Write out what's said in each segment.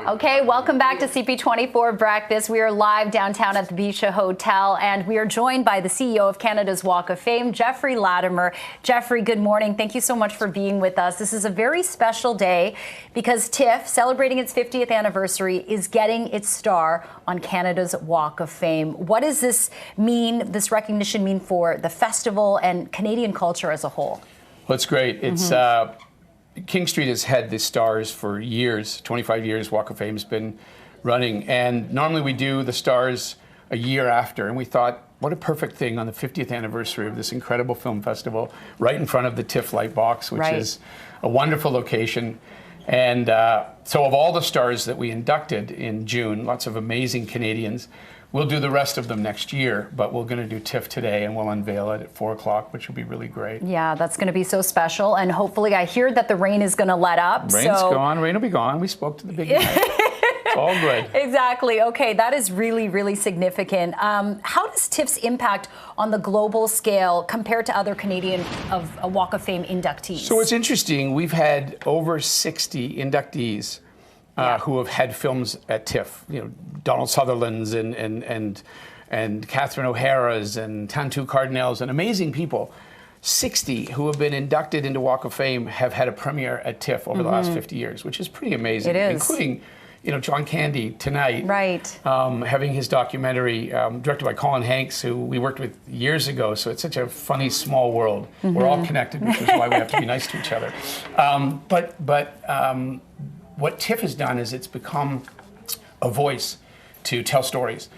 Okay, welcome back to CP24 Breakfast. We are live downtown at the Bisha Hotel, and we are joined by the CEO of Canada's Walk of Fame, Jeffrey Latimer. Jeffrey, good morning. Thank you so much for being with us. This is a very special day because TIFF, celebrating its 50th anniversary, is getting its star on Canada's Walk of Fame. What does this mean, this recognition mean for the festival and Canadian culture as a whole? Well, it's great. It's King Street has had the stars for years, 25 years. Walk of Fame's been running, and normally we do the stars a year after, and we thought, what a perfect thing on the 50th anniversary of this incredible film festival, right in front of the TIFF light box, which is a wonderful location. And so of all the stars that we inducted in June, lots of amazing Canadians, we'll do the rest of them next year, but we're going to do TIFF today, and we'll unveil it at 4 o'clock, which will be really great. Yeah, that's going to be so special, and hopefully I hear that the rain is going to let up. Rain's gone. Rain will be gone. We spoke to the big guy. It's all good. Exactly. Okay, that is really, really significant. How does TIFF's impact on the global scale compare to other Canadian Walk of Fame inductees? So it's interesting. We've had over 60 inductees who have had films at TIFF. You know, Donald Sutherland's and Catherine O'Hara's and Tantu Cardinals and amazing people. 60 who have been inducted into Walk of Fame have had a premiere at TIFF over the last 50 years, which is pretty amazing. It is. Including, you know, John Candy tonight, having his documentary directed by Colin Hanks, who we worked with years ago. So it's such a funny, small world. We're all connected, which is why we have to be nice to each other. What TIFF has done is it's become a voice to tell stories,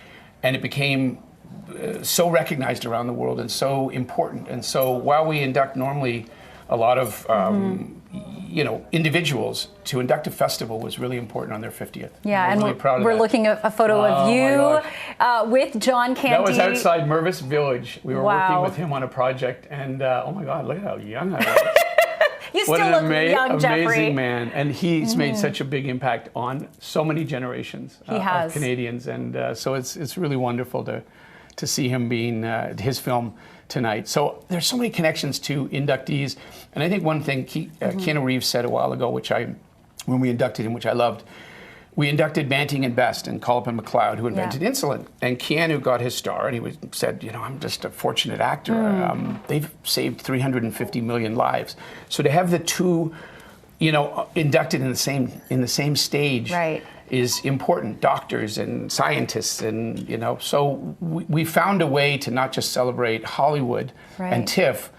and it became so recognized around the world and so important. And so while we induct normally a lot of you know, individuals, to induct a festival was really important on their 50th. Yeah, and really we're looking at a photo of you with John Candy. That was outside Mervis Village. We were working with him on a project, and oh my God, look at how young I was. You still look young, Jeffrey. Amazing man, and he's made such a big impact on so many generations of Canadians, and so it's really wonderful to see him being his film tonight. So there's so many connections to inductees, and I think one thing Keanu Reeves said a while ago, when we inducted him, which I loved, we inducted Banting and Best and Collip and McLeod, who invented insulin. And Keanu got his star, and he said, you know, I'm just a fortunate actor. They've saved 350 million lives. So to have the two, you know, inducted in the same stage is important. Doctors and scientists, and you know, so we found a way to not just celebrate Hollywood and TIFF,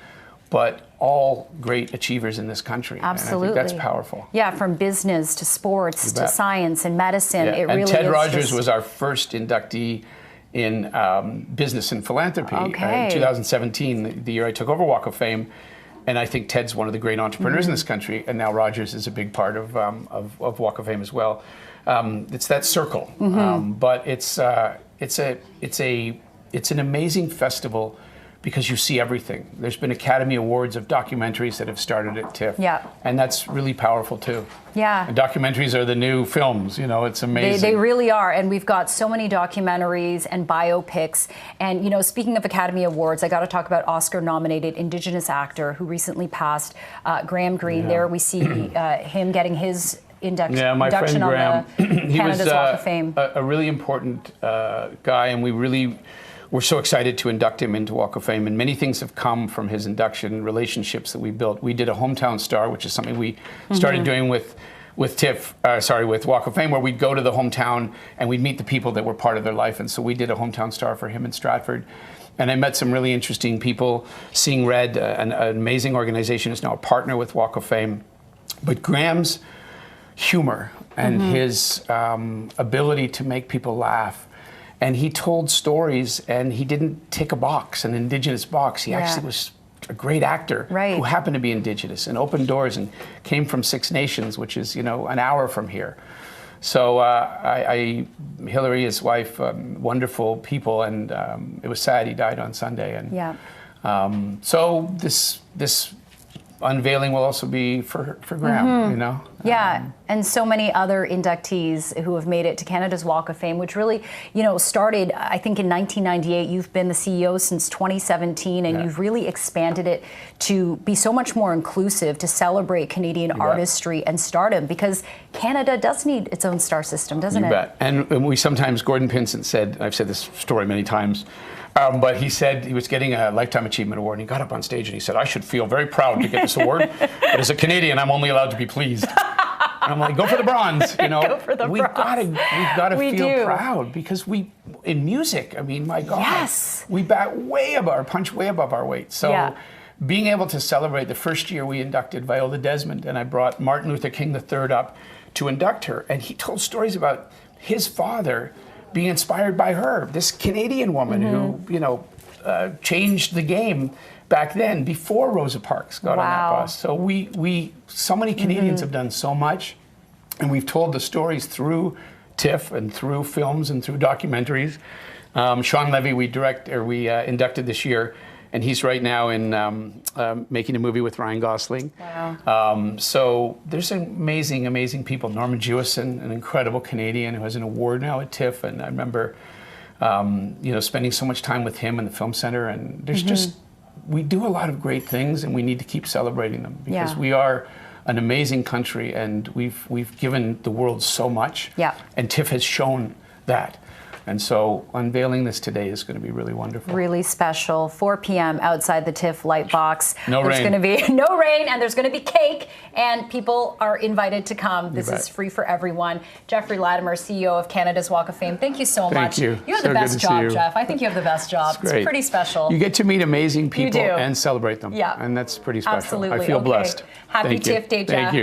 but all great achievers in this country. Absolutely. And I think that's powerful. Yeah, from business to sports to science and medicine. Yeah. It really and Ted is Rogers was our first inductee in business and philanthropy. In 2017, the year I took over Walk of Fame. And I think Ted's one of the great entrepreneurs in this country, and now Rogers is a big part of Walk of Fame as well. It's that circle, but it's an amazing festival because you see everything. There's been Academy Awards of documentaries that have started at TIFF, and that's really powerful too. Yeah, and documentaries are the new films. You know, it's amazing. They really are, and we've got so many documentaries and biopics. And you know, speaking of Academy Awards, I got to talk about Oscar-nominated Indigenous actor who recently passed, Graham Greene. There we see him getting his induction my friend Graham. On the Canada's Walk of Fame. A really important guy, and we're so excited to induct him into Walk of Fame, and many things have come from his induction, relationships that we built. We did a hometown star, which is something we started doing with Walk of Fame, where we'd go to the hometown and we'd meet the people that were part of their life. And so we did a hometown star for him in Stratford. And I met some really interesting people. Seeing Red, an amazing organization, is now a partner with Walk of Fame. But Graham's humor and his ability to make people laugh, and he told stories, and he didn't tick a box, an Indigenous box. He actually was a great actor who happened to be Indigenous and opened doors and came from Six Nations, which is, you know, an hour from here. So Hillary, his wife, wonderful people, and it was sad he died on Sunday. And so this unveiling will also be for Graham, you know? Yeah, and so many other inductees who have made it to Canada's Walk of Fame, which really, started, I think, in 1998. You've been the CEO since 2017, and you've really expanded it to be so much more inclusive, to celebrate Canadian artistry and stardom, because Canada does need its own star system, doesn't it? You bet. And we sometimes, Gordon Pinsent said, I've said this story many times, but he said he was getting a Lifetime Achievement Award, and he got up on stage and he said, I should feel very proud to get this award, but as a Canadian, I'm only allowed to be pleased. And I'm like, go for the bronze, you know. Go for the bronze. We've got to feel proud, because in music, I mean, my God, we punch way above our weight. So being able to celebrate, the first year we inducted Viola Desmond, and I brought Martin Luther King III up to induct her, and he told stories about his father being inspired by her, this Canadian woman who, changed the game back then, before Rosa Parks got on that bus. So so many Canadians have done so much, and we've told the stories through TIFF and through films and through documentaries. Sean Levy, we inducted this year, and he's right now in making a movie with Ryan Gosling. Wow. So there's amazing, amazing people. Norman Jewison, an incredible Canadian who has an award now at TIFF, and I remember, spending so much time with him in the Film Center, and there's we do a lot of great things, and we need to keep celebrating them, because we are an amazing country, and we've given the world so much. And TIFF has shown that. And so unveiling this today is going to be really wonderful. Really special. 4 p.m. outside the TIFF light box. No There's rain. going to be no rain, and there's going to be cake, and people are invited to come. This is free for everyone. Jeffrey Latimer, CEO of Canada's Walk of Fame, thank you so much. Thank you. You have the best job, Jeff. I think you have the best job. It's great. Pretty special. You get to meet amazing people You do. and celebrate them. Yeah. And that's pretty special. Absolutely. I feel blessed. Happy Thank you. TIFF Day, Jeff. Thank you.